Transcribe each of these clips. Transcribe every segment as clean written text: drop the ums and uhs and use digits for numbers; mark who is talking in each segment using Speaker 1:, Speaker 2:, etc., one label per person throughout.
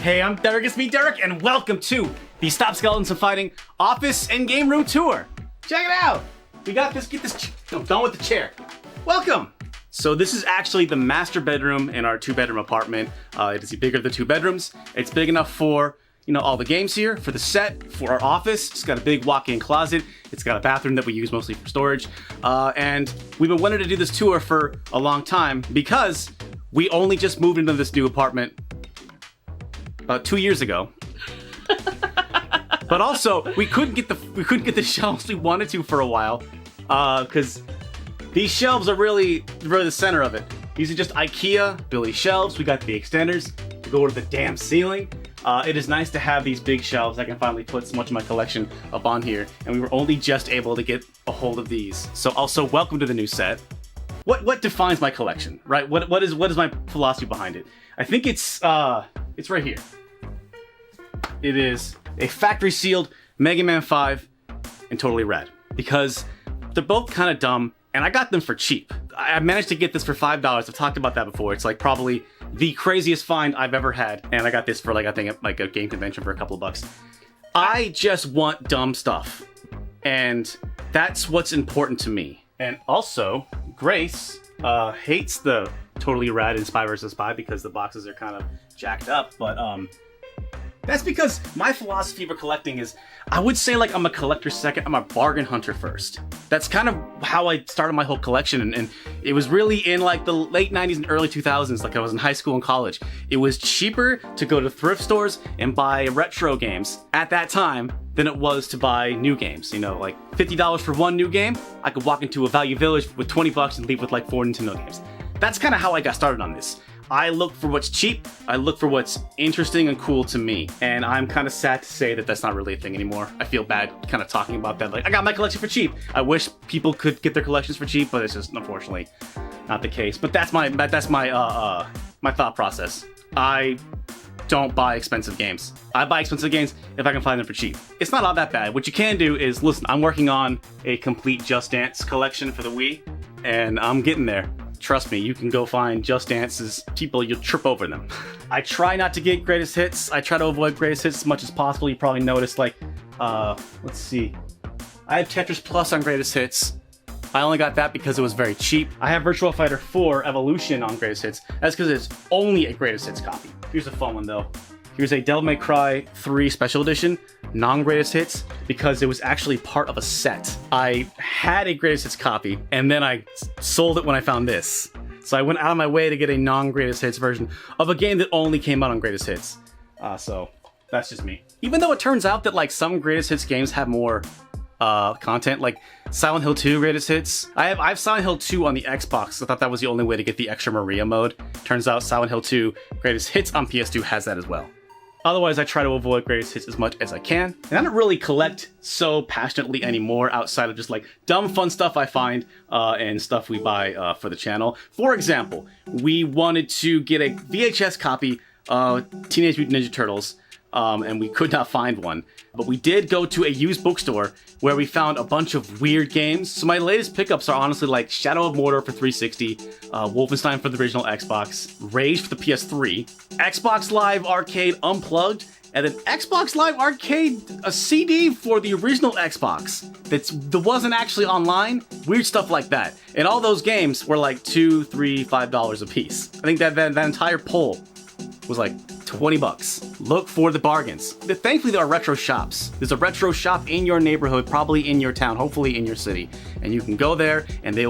Speaker 1: Hey, I'm Derek, it's me, Derek, and welcome to the Stop Skeletons from Fighting Office and Game Room Tour. Check it out. We got this, done with the chair. Welcome. So this is actually the master bedroom in our 2-bedroom apartment. It is the bigger of the 2 bedrooms. It's big enough for, all the games here, for the set, for our office. It's got a big walk-in closet. It's got a bathroom that we use mostly for storage. And we've been wanting to do this tour for a long time because we only just moved into this new apartment about 2 years ago. But also, we couldn't get the shelves we wanted to for a while, because these shelves are really the center of it. These are just IKEA Billy shelves. We got the extenders to go to the damn ceiling. It is nice to have these big shelves. I can finally put so much of my collection up on here, and we were only just able to get a hold of these. So also, welcome to the new set. What defines my collection, right? What is my philosophy behind it? I think it's right here. It is a factory sealed Mega Man 5 and Totally Rad, because they're both kind of dumb and I got them for cheap. I managed to get this for $5. I've talked about that before. It's like probably the craziest find I've ever had, and I got this for I think a game convention for a couple of bucks. I just want dumb stuff, and that's what's important to me. And also, Grace hates the Totally Rad in Spy vs. Spy because the boxes are kind of jacked up, but that's because my philosophy for collecting is, I would say I'm a collector second, I'm a bargain hunter first. That's kind of how I started my whole collection, and it was really in the late 90s and early 2000s, I was in high school and college. It was cheaper to go to thrift stores and buy retro games at that time than it was to buy new games. $50 for one new game, I could walk into a Value Village with $20 and leave with 4 Nintendo games. That's kind of how I got started on this. I look for what's cheap, I look for what's interesting and cool to me, and I'm kind of sad to say that that's not really a thing anymore. I feel bad kind of talking about that, I got my collection for cheap. I wish people could get their collections for cheap, but it's just unfortunately not the case. But that's my thought process. I don't buy expensive games. I buy expensive games if I can find them for cheap. It's not all that bad. What you can do is, listen, I'm working on a complete Just Dance collection for the Wii, and I'm getting there. Trust me, you can go find Just Dance's people, you'll trip over them. I try not to get greatest hits. I try to avoid greatest hits as much as possible. You probably noticed, let's see. I have Tetris Plus on greatest hits. I only got that because it was very cheap. I have Virtua Fighter 4 Evolution on greatest hits. That's because it's only a greatest hits copy. Here's a fun one though. Here's a Devil May Cry 3 Special Edition, non-greatest hits, because it was actually part of a set. I had a greatest hits copy, and then I sold it when I found this. So I went out of my way to get a non-greatest hits version of a game that only came out on greatest hits. So that's just me. Even though it turns out that some greatest hits games have more content, like Silent Hill 2 greatest hits. I have Silent Hill 2 on the Xbox. I thought that was the only way to get the extra Maria mode. Turns out Silent Hill 2 greatest hits on PS2 has that as well. Otherwise, I try to avoid greatest hits as much as I can. And I don't really collect so passionately anymore outside of just dumb fun stuff I find and stuff we buy for the channel. For example, we wanted to get a VHS copy of Teenage Mutant Ninja Turtles, and we could not find one. But we did go to a used bookstore where we found a bunch of weird games. So my latest pickups are honestly Shadow of Mordor for 360, Wolfenstein for the original Xbox, Rage for the PS3, Xbox Live Arcade Unplugged, and then Xbox Live Arcade, a CD for the original Xbox that wasn't actually online. Weird stuff like that. And all those games were $2, $3, $5 a piece. I think that entire pull was $20. Look for the bargains. Thankfully, there are retro shops. There's a retro shop in your neighborhood, probably in your town, hopefully in your city. And you can go there and they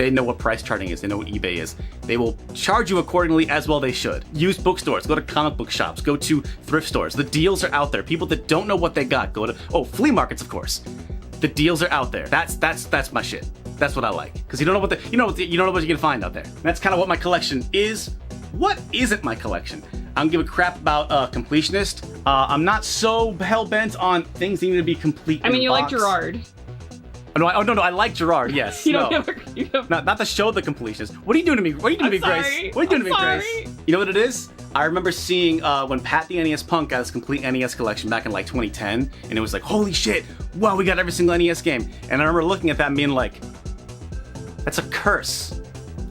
Speaker 1: know what price charting is. They know what eBay is. They will charge you accordingly, as well they should. Use bookstores, go to comic book shops, go to thrift stores. The deals are out there. People that don't know what they got, go to, flea markets, of course. The deals are out there. That's my shit. That's what I like. Because you don't know what you don't know what you can find out there. And that's kind of what my collection is. What isn't my collection? I don't give a crap about completionist. I'm not so hell-bent on things needing to be complete.
Speaker 2: I mean, you like Gerard.
Speaker 1: No, I like Gerard, yes. Not the show The Completionist. What are you doing to me? What are you doing to me, Grace? What are you doing to me, Grace? You know what it is? I remember seeing when Pat the NES Punk got his complete NES collection back in 2010, and it was holy shit, wow, we got every single NES game. And I remember looking at that and being that's a curse.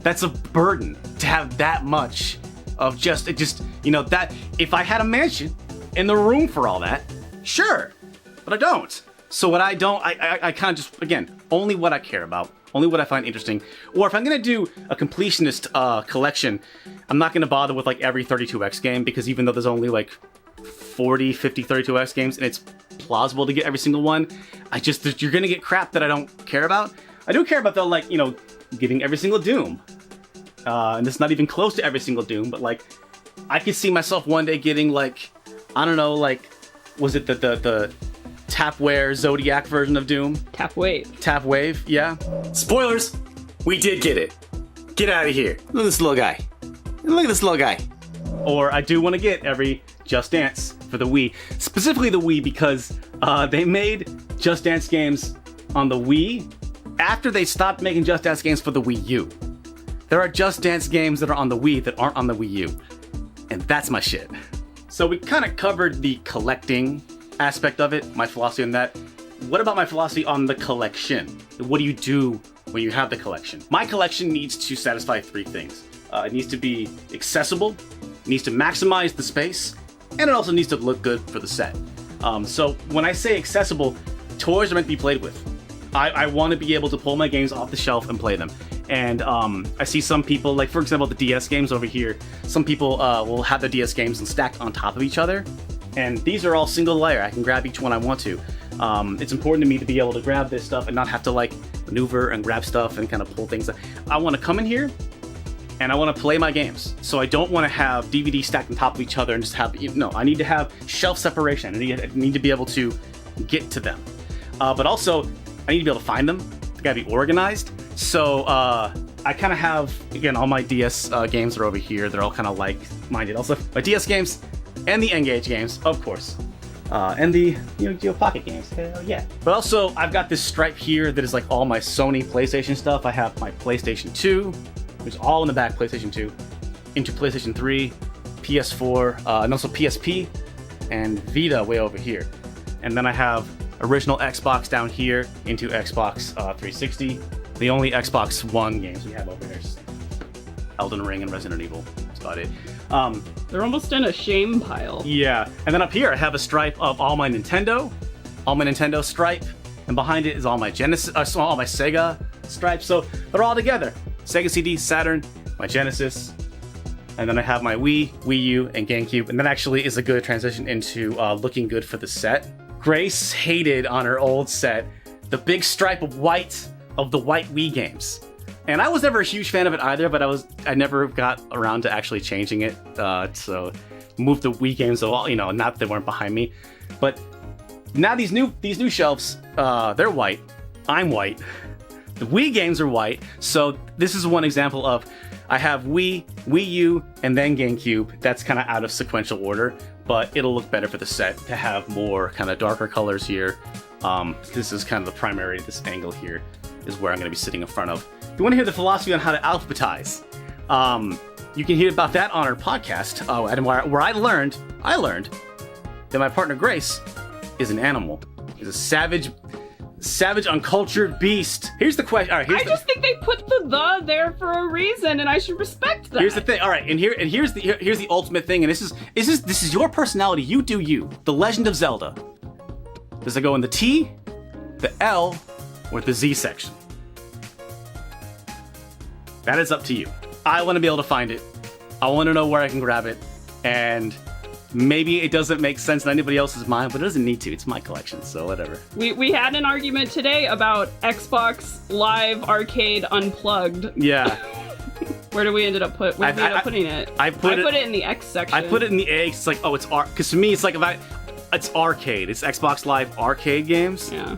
Speaker 1: That's a burden to have that much of just that if I had a mansion and the room for all that, sure, but I don't. So what I don't, I kind of just, again, only what I care about, only what I find interesting. Or if I'm gonna do a completionist collection, I'm not gonna bother with like every 32X game, because even though there's only like 40, 50 32X games and it's plausible to get every single one, you're gonna get crap that I don't care about. I do care about though, like, getting every single Doom. And it's not even close to every single Doom, but like, I could see myself one day getting like, I don't know, like, was it the Tapware Zodiac version of Doom? Tapwave, yeah. Spoilers! We did get it. Get out of here. Look at this little guy. Look at this little guy. Or I do want to get every Just Dance for the Wii. Specifically the Wii, because they made Just Dance games on the Wii after they stopped making Just Dance games for the Wii U. There are Just Dance games that are on the Wii that aren't on the Wii U. And that's my shit. So we kind of covered the collecting aspect of it, my philosophy on that. What about my philosophy on the collection? What do you do when you have the collection? My collection needs to satisfy three things. It needs to be accessible, it needs to maximize the space, and it also needs to look good for the set. So when I say accessible, toys are meant to be played with. I want to be able to pull my games off the shelf and play them. And I see some people, like for example the DS games over here, some people will have the DS games stacked on top of each other. And these are all single layer. I can grab each one I want to. It's important to me to be able to grab this stuff and not have to like maneuver and grab stuff and kind of pull things. I want to come in here and I want to play my games. So I don't want to have DVDs stacked on top of each other and just have, I need to have shelf separation. I need to be able to get to them. But also, I need to be able to find them. They gotta be organized. So I kind of have, again, all my DS games are over here. They're all kind of like-minded. Also, my DS games and the N-Gage games, of course. And the Geo Pocket games, hell yeah. But also, I've got this stripe here that is like all my Sony PlayStation stuff. I have my PlayStation 2, which is all in the back, PlayStation 2, into PlayStation 3, PS4, and also PSP, and Vita way over here. And then I have original Xbox down here into Xbox 360. The only Xbox One games we have over here is Elden Ring and Resident Evil. That's about it.
Speaker 2: They're almost in a shame pile.
Speaker 1: Yeah, and then up here I have a stripe of all my Nintendo stripe, and behind it is all my Genesis, all my Sega stripes. So they're all together. Sega CD, Saturn, my Genesis, and then I have my Wii, Wii U, and GameCube, and that actually is a good transition into looking good for the set. Grace hated on her old set the big stripe of white of the white Wii games. And I was never a huge fan of it either, but I never got around to actually changing it. So moved the Wii games, so not that they weren't behind me. But now these new shelves, they're white. I'm white. The Wii games are white. So this is one example of I have Wii, Wii U, and then GameCube. That's kind of out of sequential order, but it'll look better for the set to have more kind of darker colors here. This is kind of the primary, this angle here is where I'm going to be sitting in front of. If you want to hear the philosophy on how to alphabetize, you can hear about that on our podcast, and where I learned that my partner Grace is an animal. Is a savage, uncultured beast. Here's the question. All right,
Speaker 2: I just think they put the there for a reason, and I should respect that.
Speaker 1: Here's the thing. All right, and here's the ultimate thing, and this is your personality. You do you. The Legend of Zelda. Does it go in the T, the L, or the Z section? That is up to you. I want to be able to find it. I want to know where I can grab it, and maybe it doesn't make sense in anybody else's mind, but it doesn't need to. It's my collection, so whatever.
Speaker 2: We had an argument today about Xbox Live Arcade Unplugged.
Speaker 1: Yeah.
Speaker 2: Where do we end up putting it?
Speaker 1: I put it
Speaker 2: in the X section.
Speaker 1: I put it in the A. It's like, oh, it's because to me it's like it's arcade. It's Xbox Live Arcade games.
Speaker 2: Yeah.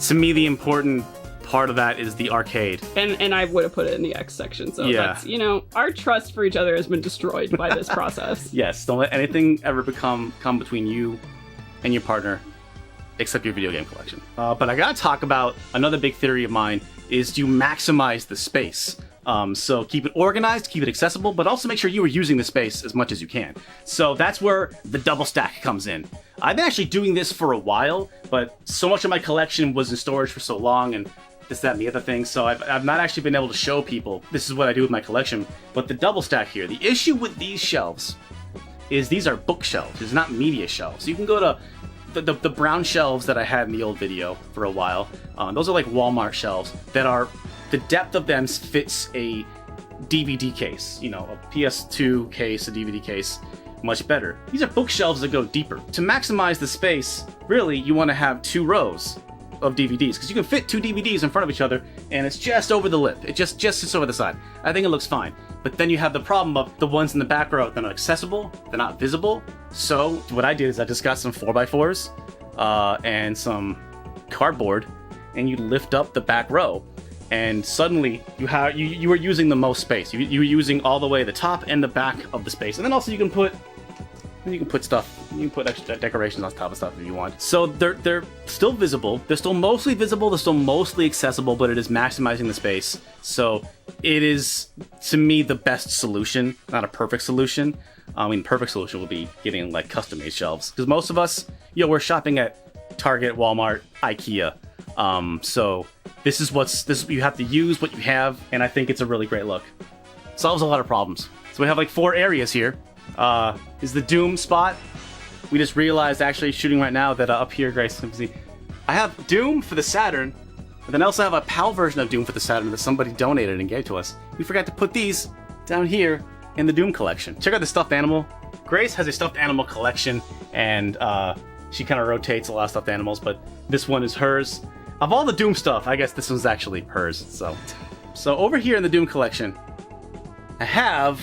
Speaker 1: To me, the important part of that is the arcade.
Speaker 2: And I would have put it in the X section. So
Speaker 1: yeah.
Speaker 2: That's, our trust for each other has been destroyed by this process.
Speaker 1: Yes, don't let anything ever come between you and your partner, except your video game collection. But I gotta talk about another big theory of mine is to maximize the space. So keep it organized, keep it accessible, but also make sure you are using the space as much as you can. So that's where the double stack comes in. I've been actually doing this for a while, but so much of my collection was in storage for so long, and this, that, and the other thing. So I've not actually been able to show people this is what I do with my collection. But the double stack here, the issue with these shelves is these are bookshelves. It's not media shelves. You can go to the brown shelves that I had in the old video for a while. Those are like Walmart shelves that are, the depth of them fits a DVD case, you know, a PS2 case, a DVD case, much better. These are bookshelves that go deeper. To maximize the space, really, you want to have 2 rows of DVDs, because you can fit 2 DVDs in front of each other, and it's just over the lip. It just sits over the side. I think it looks fine. But then you have the problem of the ones in the back row, they're not accessible, they're not visible. So what I did is I just got some 4x4s and some cardboard, and you lift up the back row, and suddenly you were using the most space. You were using all the way the top and the back of the space, and then also you can put stuff. You can put extra decorations on top of stuff if you want. So they're still visible. They're still mostly visible. They're still mostly accessible, but it is maximizing the space. So it is, to me, the best solution. Not a perfect solution. I mean, perfect solution would be getting like custom-made shelves, because most of us, we're shopping at Target, Walmart, IKEA. So this is you have to use what you have, and I think it's a really great look. Solves a lot of problems. So we have like 4 areas here. Is the Doom spot. We just realized, actually shooting right now, that up here, Grace, I have Doom for the Saturn, but then I also have a PAL version of Doom for the Saturn that somebody donated and gave to us. We forgot to put these down here in the Doom collection. Check out the stuffed animal. Grace has a stuffed animal collection, and she kind of rotates a lot of stuffed animals, but this one is hers. Of all the Doom stuff, I guess this one's actually hers. So over here in the Doom collection, I have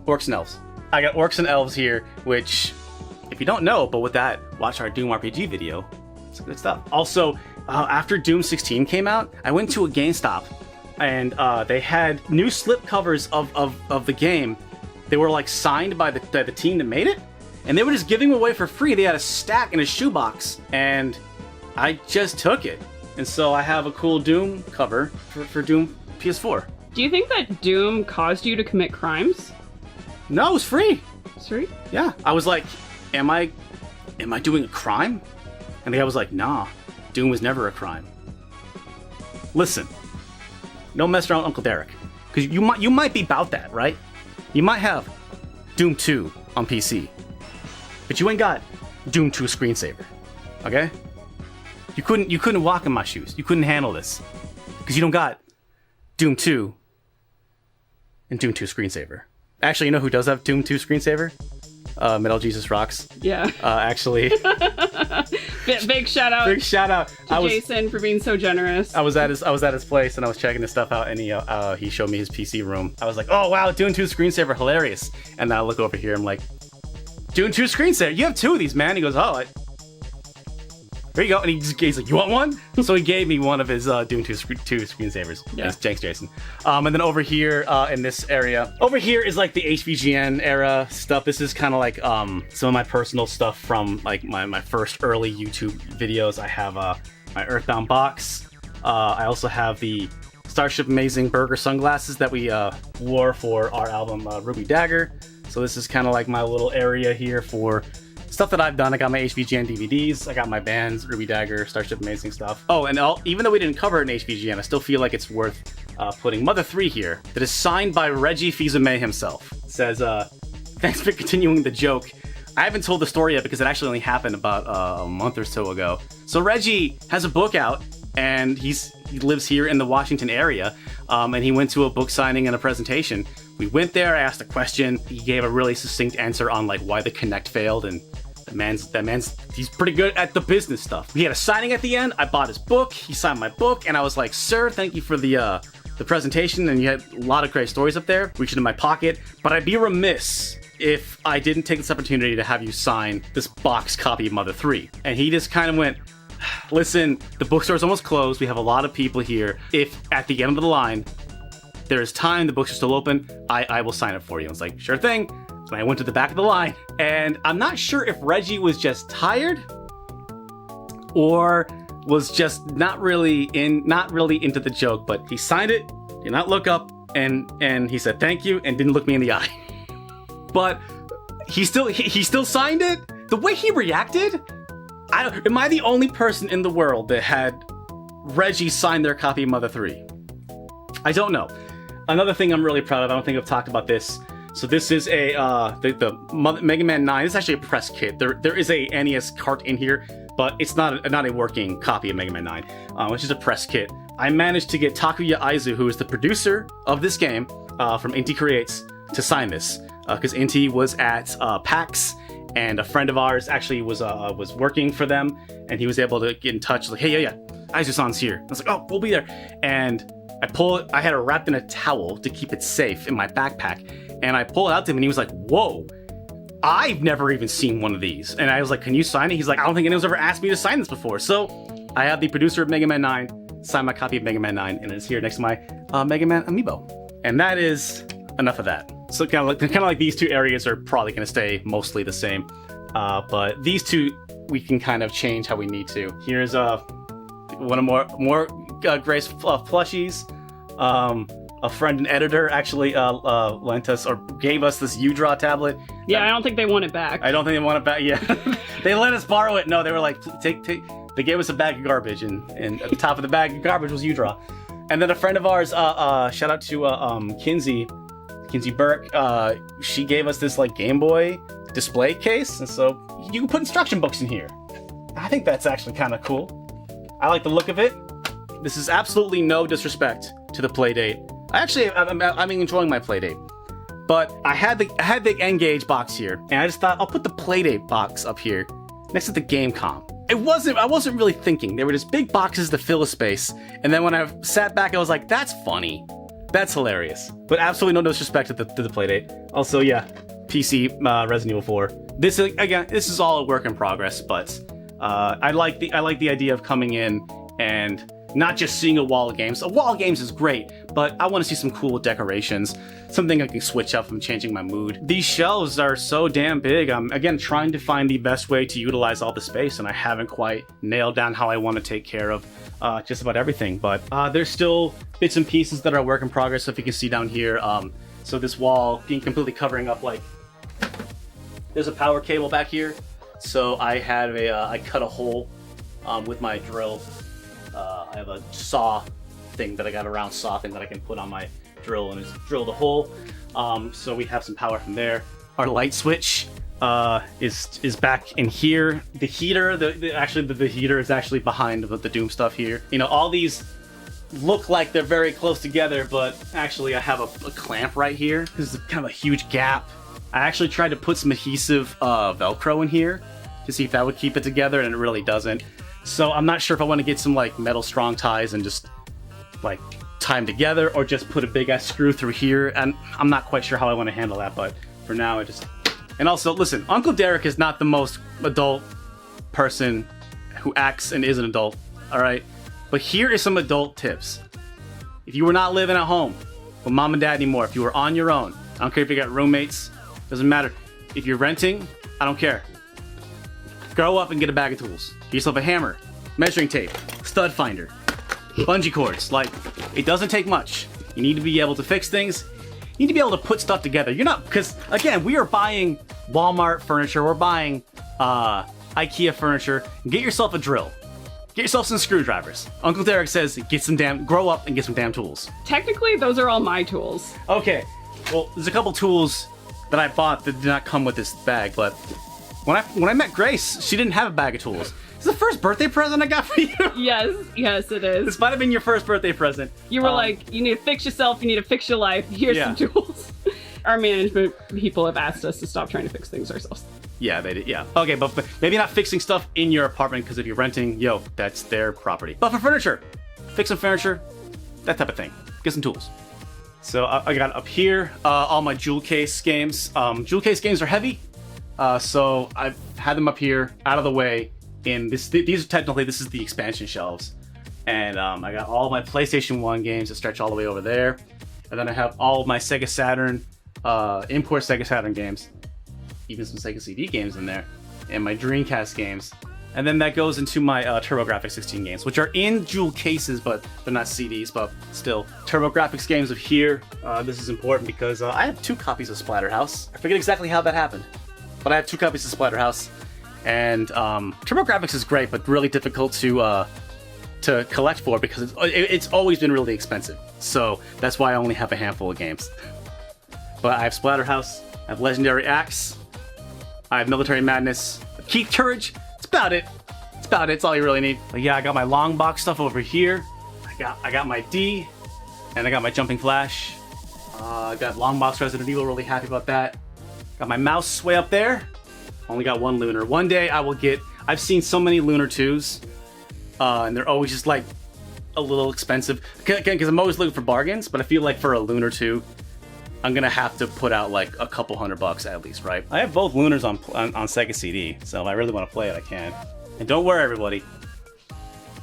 Speaker 1: Orcs and Elves. I got Orcs and Elves here, which, if you don't know, but with that, watch our Doom RPG video. It's good stuff. Also, after Doom 16 came out, I went to a GameStop, and they had new slip covers of the game. They were like signed by the team that made it, and they were just giving them away for free. They had a stack in a shoebox, and I just took it. And so I have a cool Doom cover for Doom PS4.
Speaker 2: Do you think that Doom caused you to commit crimes?
Speaker 1: No, it was free.
Speaker 2: It's free?
Speaker 1: Yeah. I was like, am I doing a crime? And the guy was like, nah, Doom was never a crime. Listen, don't mess around with Uncle Derek, because you might be about that, right? You might have Doom 2 on PC, but you ain't got Doom 2 screensaver, okay? You couldn't walk in my shoes. You couldn't handle this, because you don't got Doom 2 and Doom 2 screensaver. Actually, you know who does have Doom 2 screensaver? Metal Jesus Rocks.
Speaker 2: Yeah.
Speaker 1: Actually.
Speaker 2: Big shout out.
Speaker 1: Big shout out
Speaker 2: to Jason for being so generous.
Speaker 1: I was at his place, and I was checking his stuff out, and he showed me his PC room. I was like, oh wow, Doom 2 screensaver, hilarious. And then I look over here, I'm like, Doom 2 screensaver, you have 2 of these, man. He goes, oh, here you go. And he's like, you want one? So he gave me one of his Doom 2 screensavers.
Speaker 2: Yeah.
Speaker 1: Thanks, Jason. And then over here in this area, over here is like the HVGN era stuff. This is kind of like some of my personal stuff from like my first early YouTube videos. I have my Earthbound box. I also have the Starship Amazing Burger sunglasses that we wore for our album Ruby Dagger. So this is kind of like my little area here for stuff that I've done. I got my HVGN DVDs, I got my bands, Ruby Dagger, Starship Amazing stuff. Oh, and even though we didn't cover it in HVGN, I still feel like it's worth putting Mother 3 here, that is signed by Reggie Fils-Aimé himself. It says, thanks for continuing the joke. I haven't told the story yet because it actually only happened about a month or so ago. So Reggie has a book out, and he lives here in the Washington area, and he went to a book signing and a presentation. We went there, I asked a question, he gave a really succinct answer on like why the Kinect failed, and that man's he's pretty good at the business stuff. We had a signing at the end, I bought his book, he signed my book, and I was like, sir, thank you for the presentation, and you had a lot of great stories up there, reached into my pocket, but I'd be remiss if I didn't take this opportunity to have you sign this box copy of Mother 3. And he just kind of went, listen, the bookstore's almost closed, we have a lot of people here, if at the end of the line, there is time, the books are still open, I will sign it for you. I was like, sure thing. And I went to the back of the line, and I'm not sure if Reggie was just tired or was just not really into the joke, but he signed it, did not look up, and he said thank you and didn't look me in the eye. But he still signed it. The way he reacted, am I the only person in the world that had Reggie signed their copy of Mother 3? I don't know. Another thing I'm really proud of, I don't think I've talked about this. So this is the Mega Man 9. This is actually a press kit. There is a NES cart in here, but it's not a working copy of Mega Man 9, which is a press kit. I managed to get Takuya Aizu, who is the producer of this game from Inti Creates, to sign this. Because Inti was at PAX, and a friend of ours actually was working for them, and he was able to get in touch, like, hey, yeah, Aizu-san's here. I was like, oh, we'll be there. And I had it wrapped in a towel to keep it safe in my backpack, and I pulled it out to him, and he was like, whoa, I've never even seen one of these. And I was like, can you sign it? He's like, I don't think anyone's ever asked me to sign this before. So I have the producer of Mega Man 9 sign my copy of Mega Man 9, and it's here next to my Mega Man amiibo. And that is enough of that. So kind of like these two areas are probably going to stay mostly the same. But these two, we can kind of change how we need to. Here's one of more Grace plushies. A friend and editor actually lent us or gave us this U-Draw tablet.
Speaker 2: Yeah, I don't think they want it back.
Speaker 1: I don't think they want it back. Yeah, they let us borrow it. No, they were like, take. They gave us a bag of garbage, and at the top of the bag of garbage was U-Draw. And then a friend of ours, shout out to Kinsey Burke. She gave us this like Game Boy display case, and so you can put instruction books in here. I think that's actually kind of cool. I like the look of it. This is absolutely no disrespect to the Playdate. I'm enjoying my Playdate, but I had the N-Gage box here, and I just thought I'll put the Playdate box up here next to the Gamecom. I wasn't really thinking. They were just big boxes to fill a space, and then when I sat back, I was like, that's funny, that's hilarious. But absolutely no disrespect to the Playdate. Also, yeah, PC Resident Evil 4. This is all a work in progress, but I like the idea of coming in and not just seeing a wall of games. A wall of games is great, but I want to see some cool decorations, something I can switch up from changing my mood. These shelves are so damn big. I'm, again, trying to find the best way to utilize all the space, and I haven't quite nailed down how I want to take care of just about everything. But there's still bits and pieces that are a work in progress. So if you can see down here, so this wall being completely covering up, like, there's a power cable back here. So I cut a hole with my drill. I have a saw thing that I got a round saw thing that I can put on my drill and just drill the hole. So we have some power from there. Our light switch is back in here. The heater, the heater is actually behind the Doom stuff here. You know, all these look like they're very close together, but actually I have a clamp right here. This is kind of a huge gap. I actually tried to put some adhesive Velcro in here to see if that would keep it together, and it really doesn't. So I'm not sure if I want to get some like metal strong ties and just like tie them together, or just put a big ass screw through here. And I'm not quite sure how I want to handle that, but for now and also listen, Uncle Derek is not the most adult person who acts and is an adult, all right? But here is some adult tips. If you were not living at home with mom and dad anymore, if you were on your own, I don't care if you got roommates, doesn't matter. If you're renting, I don't care. Grow up and get a bag of tools. Get yourself a hammer, measuring tape, stud finder, bungee cords. Like, it doesn't take much. You need to be able to fix things. You need to be able to put stuff together. You're not, because again, we are buying Walmart furniture. We're buying IKEA furniture. Get yourself a drill. Get yourself some screwdrivers. Uncle Derek says, grow up and get some damn tools.
Speaker 2: Technically, those are all my tools.
Speaker 1: Okay, well, there's a couple tools that I bought that did not come with this bag, but when I met Grace, she didn't have a bag of tools. It's the first birthday present I got for you.
Speaker 2: Yes, it is.
Speaker 1: This might have been your first birthday present.
Speaker 2: You were like, you need to fix yourself, you need to fix your life, here's some tools. Our management people have asked us to stop trying to fix things ourselves.
Speaker 1: Yeah, they did, yeah. Okay, but maybe not fixing stuff in your apartment, because if you're renting, that's their property. But for furniture, fix some furniture, that type of thing. Get some tools. So I got up here, all my jewel case games. Jewel case games are heavy, so I've had them up here, out of the way. And this is the expansion shelves. And I got all my PlayStation 1 games that stretch all the way over there. And then I have all of my Sega Saturn, import Sega Saturn games. Even some Sega CD games in there. And my Dreamcast games. And then that goes into my TurboGrafx 16 games, which are in jewel cases, but they're not CDs, but still. TurboGrafx games are here. This is important because I have 2 copies of Splatterhouse. I forget exactly how that happened, but I have 2 copies of Splatterhouse. And TurboGrafx is great, but really difficult to to collect for because it's always been really expensive. So that's why I only have a handful of games. But I have Splatterhouse, I have Legendary Axe, I have Military Madness, Keith Courage. It's about it. It's all you really need. But yeah, I got my long box stuff over here. I got my D, and I got my Jumping Flash. I got long box Resident Evil. Really happy about that. Got my mouse way up there. Only got one Lunar. One day I will get. I've seen so many Lunar 2s, and they're always just like a little expensive. Again, because I'm always looking for bargains. But I feel like for a Lunar 2, I'm gonna have to put out like a couple $100 at least, right? I have both Lunars on Sega CD, so if I really want to play it, I can. And don't worry, everybody.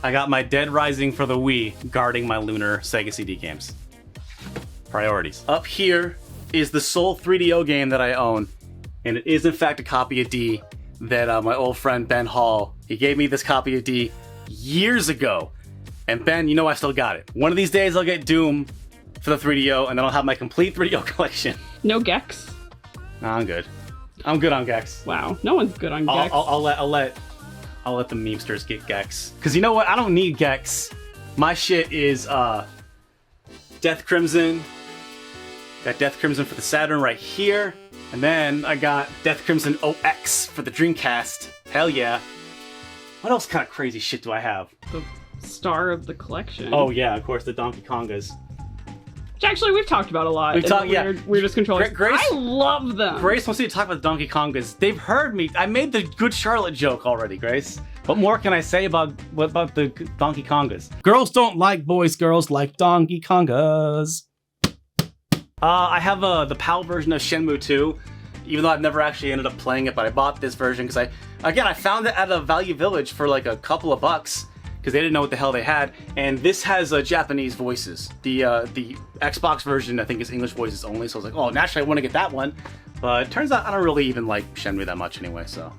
Speaker 1: I got my Dead Rising for the Wii guarding my Lunar Sega CD games. Priorities. Up here is the sole 3DO game that I own, and it is in fact a copy of D that my old friend Ben Hall, he gave me this copy of D years ago. And Ben, you know I still got it. One of these days I'll get Doom for the 3DO, and then I'll have my complete 3DO collection.
Speaker 2: No Gex?
Speaker 1: Nah, I'm good. I'm good on Gex.
Speaker 2: Wow, no one's good on Gex.
Speaker 1: I'll let the memesters get Gex. Cause you know what? I don't need Gex. My shit is Death Crimson. Got Death Crimson for the Saturn right here. And then I got Death Crimson OX for the Dreamcast. Hell yeah. What else kind of crazy shit do I have?
Speaker 2: The star of the collection.
Speaker 1: Oh yeah, of course, the Donkey Kongas.
Speaker 2: Which actually we've talked about a lot.
Speaker 1: We've talked, yeah.
Speaker 2: Weirdest controllers.
Speaker 1: Grace,
Speaker 2: I love them.
Speaker 1: Grace wants me to talk about the Donkey Kongas. They've heard me. I made the Good Charlotte joke already, Grace. What more can I say about the Donkey Kongas? Girls don't like boys. Girls like Donkey Kongas. I have the PAL version of Shenmue 2, even though I've never actually ended up playing it, but I bought this version because I found it at a Value Village for like a couple of bucks. Because they didn't know what the hell they had, and this has Japanese voices. The Xbox version, I think, is English voices only, so I was like, oh, naturally I want to get that one. But it turns out I don't really even like Shenmue that much anyway, so.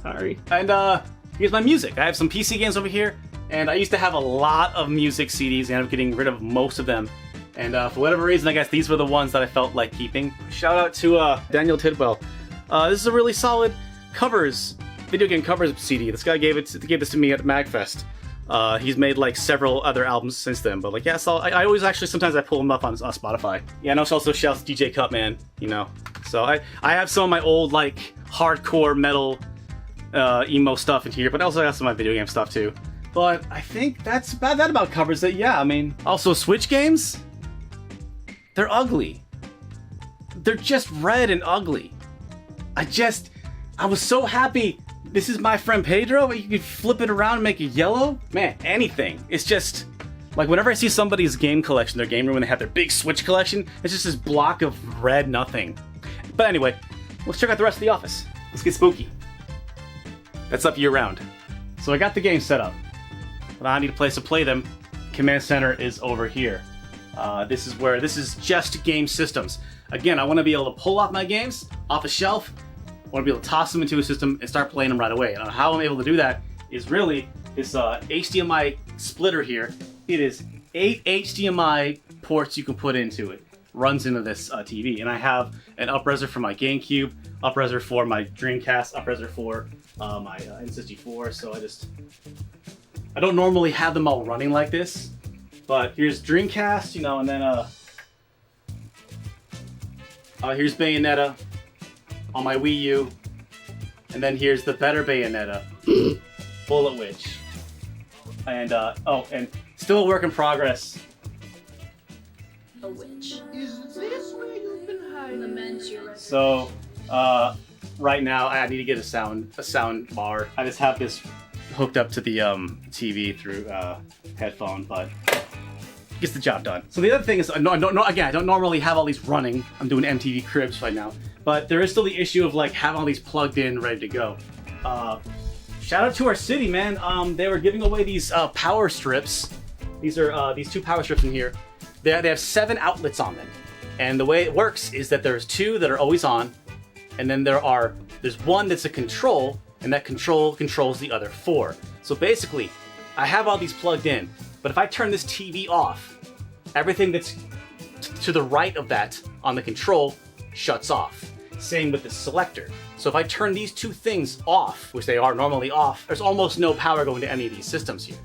Speaker 2: Sorry.
Speaker 1: And here's my music. I have some PC games over here, and I used to have a lot of music CDs, and I ended up getting rid of most of them. And for whatever reason, I guess these were the ones that I felt like keeping. Shout out to Daniel Tidwell. This is a really solid video game covers CD. This guy gave this to me at MagFest. He's made like several other albums since then, but like, yeah, so I always actually, sometimes I pull him up on Spotify. Yeah, and also shouts DJ Cutman, you know. So I have some of my old like hardcore metal emo stuff in here, but I also got some of my video game stuff too. But I think that about covers it. Yeah, I mean, also Switch games, they're ugly. They're just red and ugly. I was so happy. This is my friend Pedro, but you could flip it around and make it yellow? Man, anything. It's just, like whenever I see somebody's game collection, their game room, and they have their big Switch collection, it's just this block of red nothing. But anyway, let's check out the rest of the office. Let's get spooky. That's up year round. So I got the game set up, but I need a place to play them. Command Center is over here. This is just game systems. Again, I want to be able to pull off my games off a shelf. I want to be able to toss them into a system and start playing them right away. And how I'm able to do that is really this HDMI splitter here. It is 8 HDMI ports you can put into it. Runs into this TV. And I have an upreser for my GameCube, upreser for my Dreamcast, upreser for my N64. So I don't normally have them all running like this. But here's Dreamcast, you know, and then here's Bayonetta on my Wii U, and then here's the better Bayonetta, Bullet Witch, and and still a work in progress.
Speaker 3: A witch. Is this where you've been hiding? Lament your
Speaker 1: So, right now I need to get a sound bar. I just have this hooked up to the TV through headphone, but gets the job done. So the other thing is, I don't normally have all these running. I'm doing MTV Cribs right now. But there is still the issue of like having all these plugged in, ready to go. Shout out to our city, man. They were giving away these power strips. These are these 2 power strips in here. They have 7 outlets on them. And the way it works is that there's 2 that are always on, and then there's 1 that's a control, and that control controls the other 4. So basically, I have all these plugged in, but if I turn this TV off, everything that's to the right of that on the control shuts off. Same with the selector. So if I turn these 2 things off, which they are normally off, there's almost no power going to any of these systems here.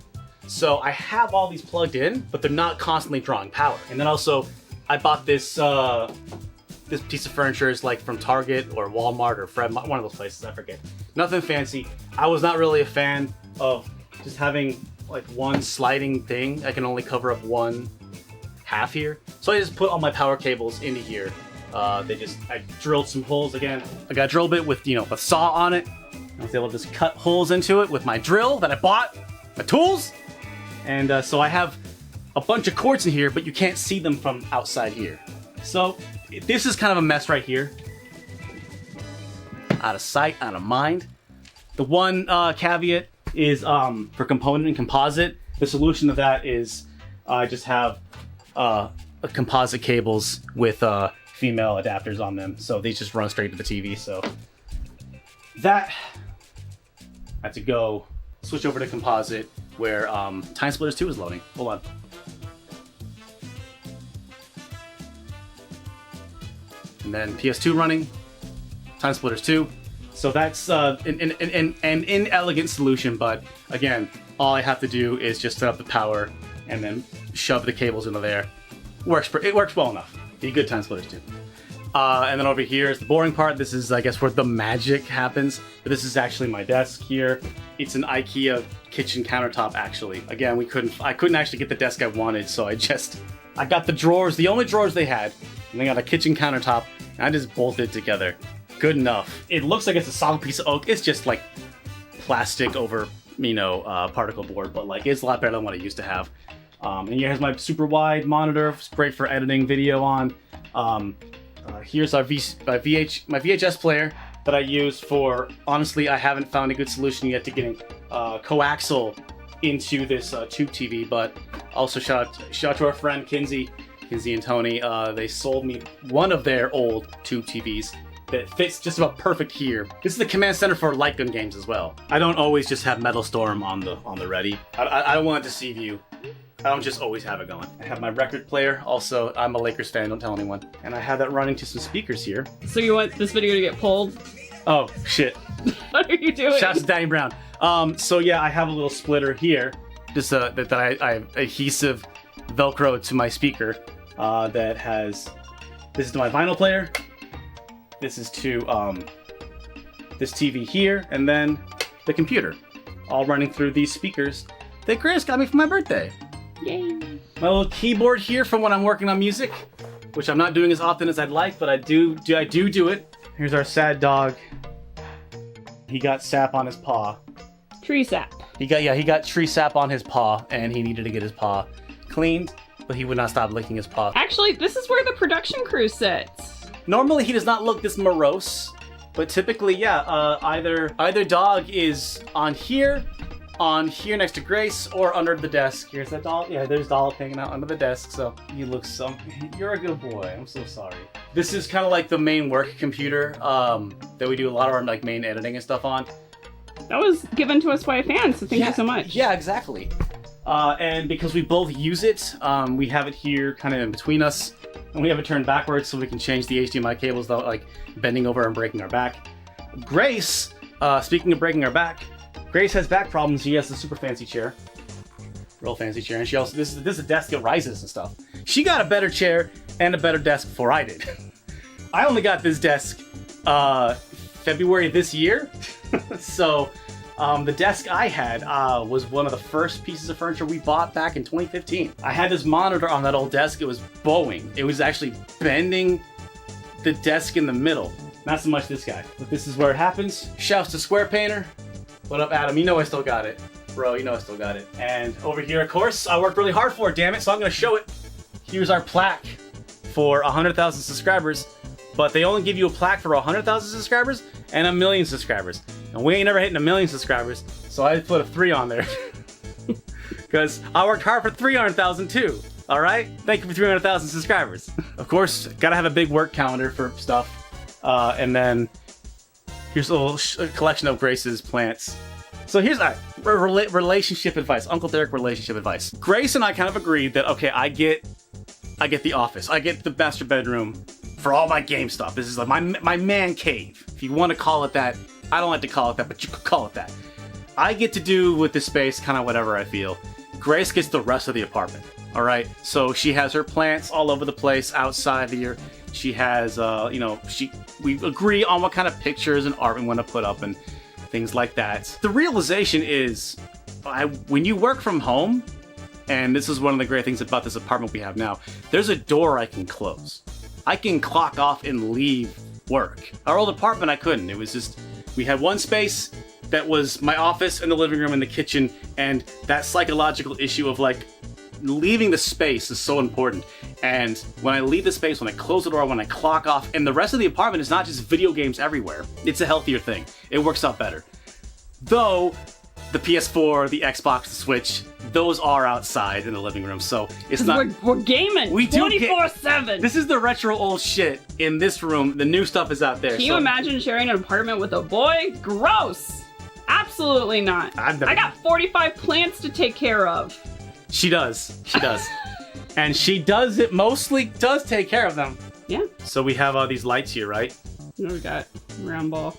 Speaker 1: So I have all these plugged in, but they're not constantly drawing power. And then also, I bought this this piece of furniture is like from Target or Walmart or Fred, one of those places, I forget. Nothing fancy. I was not really a fan of just having like one sliding thing. I can only cover up one half here. So I just put all my power cables into here. I drilled some holes again. I got a drill bit with, a saw on it. I was able to just cut holes into it with my drill that I bought, my tools. And so I have a bunch of cords in here, but you can't see them from outside here. So this is kind of a mess right here. Out of sight, out of mind. The one caveat is for component and composite. The solution to that is I just have composite cables with female adapters on them. So these just run straight to the TV. So that I have to go switch over to composite where Time Splitters 2 is loading. Hold on. And then PS2 running, Time Splitters 2. So that's an inelegant solution, but again, all I have to do is just set up the power and then shove the cables into there. It works well enough. Be good, Time Splitters 2. And then over here is the boring part. This is, I guess, where the magic happens. But this is actually my desk here. It's an IKEA kitchen countertop, actually. Again, I couldn't actually get the desk I wanted, so I got the drawers, the only drawers they had, and they got a kitchen countertop, and I just bolted it together. Good enough. It looks like it's a solid piece of oak. It's just like plastic over, particle board, but like it's a lot better than what I used to have. And here's my super wide monitor. It's great for editing video on. Here's my VHS player that I use for, honestly, I haven't found a good solution yet to getting coaxial into this tube TV, but also shout out to our friend Kinsey and Tony. They sold me one of their old tube TVs that fits just about perfect here. This is the command center for light gun games as well. I don't always just have Metal Storm on the ready. I don't want to deceive you. I don't just always have it going. I have my record player. Also, I'm a Lakers fan, don't tell anyone. And I have that running to some speakers here.
Speaker 2: So you want this video to get pulled?
Speaker 1: Oh, shit.
Speaker 2: What are you doing?
Speaker 1: Shouts to Danny Brown. So yeah, I have a little splitter here. Just that I adhesive Velcro to my speaker that has... This is to my vinyl player. This is to this TV here. And then the computer. All running through these speakers that Chris got me for my birthday.
Speaker 2: Yay.
Speaker 1: My little keyboard here from when I'm working on music, which I'm not doing as often as I'd like, but I do it. Here's our sad dog. He got sap on his paw.
Speaker 2: Tree sap.
Speaker 1: He got tree sap on his paw, and he needed to get his paw cleaned, but he would not stop licking his paw.
Speaker 2: Actually, this is where the production crew sits.
Speaker 1: Normally, he does not look this morose, but typically, yeah, either dog is on here next to Grace, or under the desk. Here's that doll. Yeah, there's Dollop hanging out under the desk, so he looks you're a good boy. I'm so sorry. This is kind of like the main work computer that we do a lot of our like main editing and stuff on.
Speaker 2: That was given to us by a fan, so thank you so much.
Speaker 1: Yeah, exactly. And because we both use it, we have it here kind of in between us, and we have it turned backwards so we can change the HDMI cables without like bending over and breaking our back. Grace, speaking of breaking our back, Grace has back problems. She has a super fancy chair, real fancy chair, and she also this is a desk that rises and stuff. She got a better chair and a better desk before I did. I only got this desk February this year, so the desk I had was one of the first pieces of furniture we bought back in 2015. I had this monitor on that old desk. It was bowing. It was actually bending the desk in the middle. Not so much this guy, but this is where it happens. Shouts to Square Painter. What up, Adam? You know I still got it. Bro, you know I still got it. And over here, of course, I worked really hard for it, damn it, so I'm gonna show it. Here's our plaque for 100,000 subscribers, but they only give you a plaque for 100,000 subscribers and 1 million subscribers. And we ain't never hitting 1 million subscribers, so I put a 3 on there. Because I worked hard for 300,000 too, alright? Thank you for 300,000 subscribers. Of course, gotta have a big work calendar for stuff. And then here's a little collection of Grace's plants. So here's relationship advice. Uncle Derek relationship advice. Grace and I kind of agreed that, okay, I get the office. I get the master bedroom for all my game stuff. This is like my man cave. If you want to call it that. I don't like to call it that, but you could call it that. I get to do with this space kind of whatever I feel. Grace gets the rest of the apartment. All right, so she has her plants all over the place outside here. She has, we agree on what kind of pictures and art we want to put up and things like that. The realization is, when you work from home, and this is one of the great things about this apartment we have now, there's a door I can close. I can clock off and leave work. Our old apartment, I couldn't. It was just, we had one space that was my office and the living room and the kitchen, and that psychological issue of like, leaving the space is so important. And when I leave the space, when I close the door, when I clock off, and the rest of the apartment is not just video games everywhere. It's a healthier thing. It works out better. Though, the PS4, the Xbox, the Switch, those are outside in the living room, so it's not...
Speaker 2: We're gaming 24/7!
Speaker 1: This is the retro old shit in this room. The new stuff is out there.
Speaker 2: Can you imagine sharing an apartment with a boy? Gross! Absolutely not. I got 45 plants to take care of.
Speaker 1: She does. She does. And she mostly does take care of them.
Speaker 2: Yeah.
Speaker 1: So we have these lights here, right?
Speaker 2: No, we got round ball.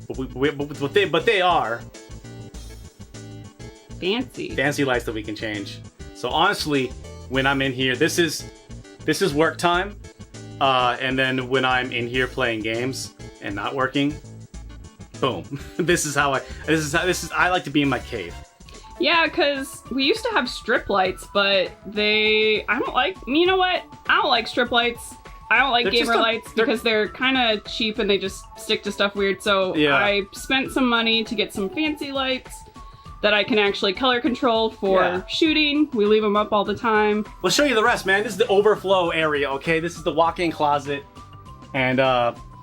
Speaker 1: But they are
Speaker 2: fancy
Speaker 1: lights that we can change. So honestly, when I'm in here, this is work time. And then when I'm in here playing games and not working, boom. I like to be in my cave.
Speaker 2: Yeah, because we used to have strip lights, but you know what? I don't like strip lights. I don't like gamer lights because they're kind of cheap and they just stick to stuff weird. So yeah. I spent some money to get some fancy lights that I can actually color control for shooting. We leave them up all the time. We'll
Speaker 1: show you the rest, man. This is the overflow area, okay? This is the walk-in closet. And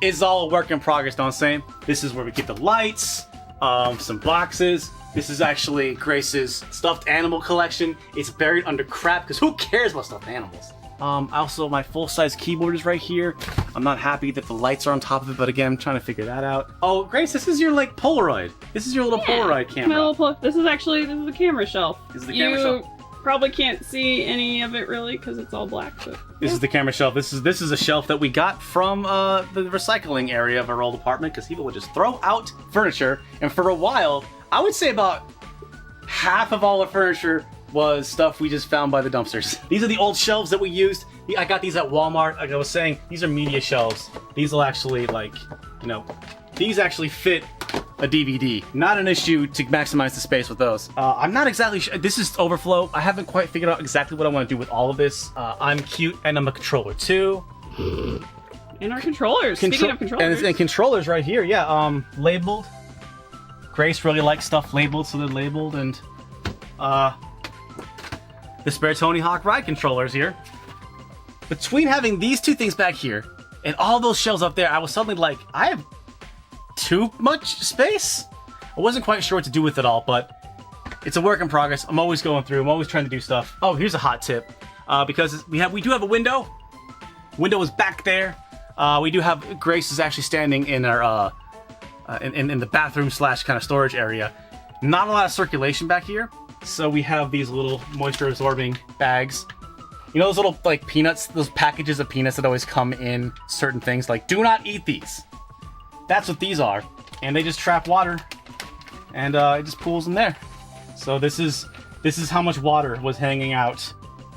Speaker 1: it's all a work in progress, don't say? This is where we get the lights, some boxes. This is actually Grace's stuffed animal collection. It's buried under crap, because who cares about stuffed animals? Also, my full-size keyboard is right here. I'm not happy that the lights are on top of it, but again, I'm trying to figure that out. Oh, Grace, this is your, like, Polaroid. This is your little Polaroid camera.
Speaker 2: This is the camera shelf.
Speaker 1: This is the camera shelf.
Speaker 2: Probably can't see any of it, really, because it's all black, but...
Speaker 1: This is the camera shelf. This is a shelf that we got from the recycling area of our old apartment, because people would just throw out furniture, and for a while, I would say about half of all the furniture was stuff we just found by the dumpsters. These are the old shelves that we used. I got these at Walmart. Like I was saying, these are media shelves. These will actually, like, these actually fit a DVD. Not an issue to maximize the space with those. I'm not exactly sure. This is overflow. I haven't quite figured out exactly what I want to do with all of this. I'm cute and I'm a controller too.
Speaker 2: And our controllers. Speaking of controllers.
Speaker 1: And controllers right here, yeah. Labeled. Grace really likes stuff labeled, so they're labeled. And the spare Tony Hawk Ride controllers here. Between having these two things back here and all those shelves up there, I was suddenly like, I have too much space? I wasn't quite sure what to do with it all, but it's a work in progress. I'm always going through. I'm always trying to do stuff. Oh, here's a hot tip. Because we do have a window. Window is back there. We do have Grace is actually standing in our in the bathroom / kind of storage area. Not a lot of circulation back here, so we have these little moisture absorbing bags. You know those little like peanuts, those packages of peanuts that always come in certain things, like do not eat these. That's what these are, and they just trap water, and it just pools in there. So this is how much water was hanging out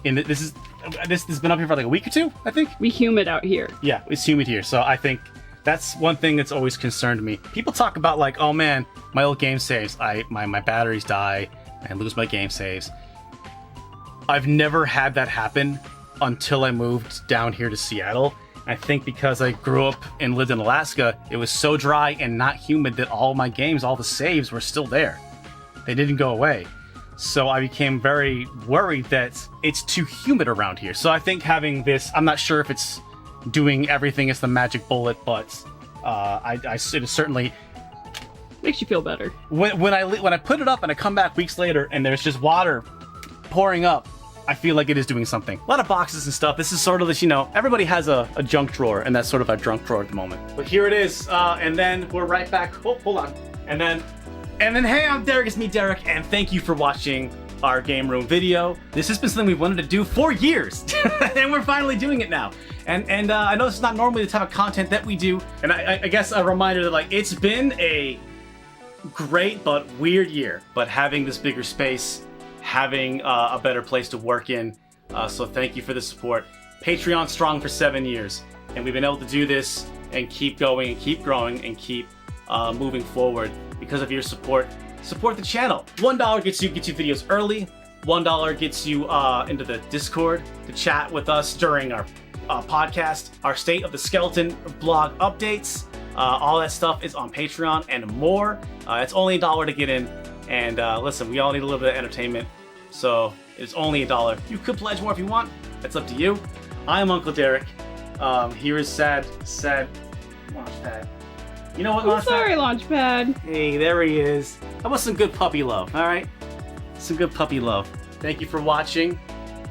Speaker 1: in this has been up here for like a week or two, I think.
Speaker 2: We humid out here.
Speaker 1: Yeah, it's humid here, so I think that's one thing that's always concerned me. People talk about like, oh man, my old game saves, my batteries die, I lose my game saves. I've never had that happen until I moved down here to Seattle. I think because I grew up and lived in Alaska, it was so dry and not humid that all my games, all the saves were still there. They didn't go away. So I became very worried that it's too humid around here. So I think having this, I'm not sure if it's doing everything as the magic bullet, but it certainly
Speaker 2: makes you feel better.
Speaker 1: When I put it up and I come back weeks later and there's just water pouring up, I feel like it is doing something. A lot of boxes and stuff. This is sort of this, everybody has a junk drawer, and that's sort of our junk drawer at the moment. But here it is, and then we're right back. Oh, hold on. And then, hey, I'm Derek. It's me, Derek, and thank you for watching our game room video. This has been something we've wanted to do for years, and we're finally doing it now. And I know this is not normally the type of content that we do, and I guess a reminder that like it's been a great but weird year, but having this bigger space, having a better place to work in. So thank you for the support. Patreon strong for 7 years, and we've been able to do this and keep going and keep growing and keep moving forward because of your support. Support the channel. $1 gets you videos early. $1 gets you into the Discord to chat with us during our podcast, our State of the Skeleton blog updates. All that stuff is on Patreon and more. It's only $1 to get in. And listen, we all need a little bit of entertainment, so it's only $1. You could pledge more if you want. That's up to you. I'm Uncle Derek. Here is sad Launchpad. You know what,
Speaker 2: I'm
Speaker 1: Launchpad?
Speaker 2: sorry, Launchpad.
Speaker 1: Hey, there he is. How about some good puppy love, all right? Some good puppy love. Thank you for watching.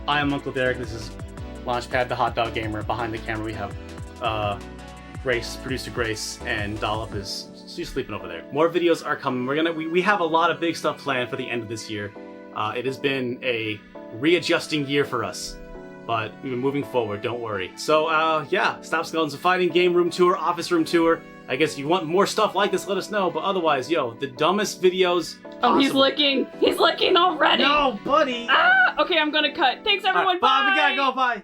Speaker 1: I am Uncle Derek. This is Launchpad, the hot dog gamer. Behind the camera, we have Grace, producer Grace, and Dollop is she's sleeping over there. More videos are coming. We have a lot of big stuff planned for the end of this year. It has been a readjusting year for us, but we've been moving forward. Don't worry. So yeah, Stop Skeletons of Fighting, game room tour, office room tour. I guess if you want more stuff like this, let us know. But otherwise, yo, the dumbest videos possible.
Speaker 2: Oh, he's licking. He's licking already.
Speaker 1: No, buddy.
Speaker 2: Ah! Okay, I'm gonna cut. Thanks, everyone.
Speaker 1: Right, bye. We gotta go. Bye.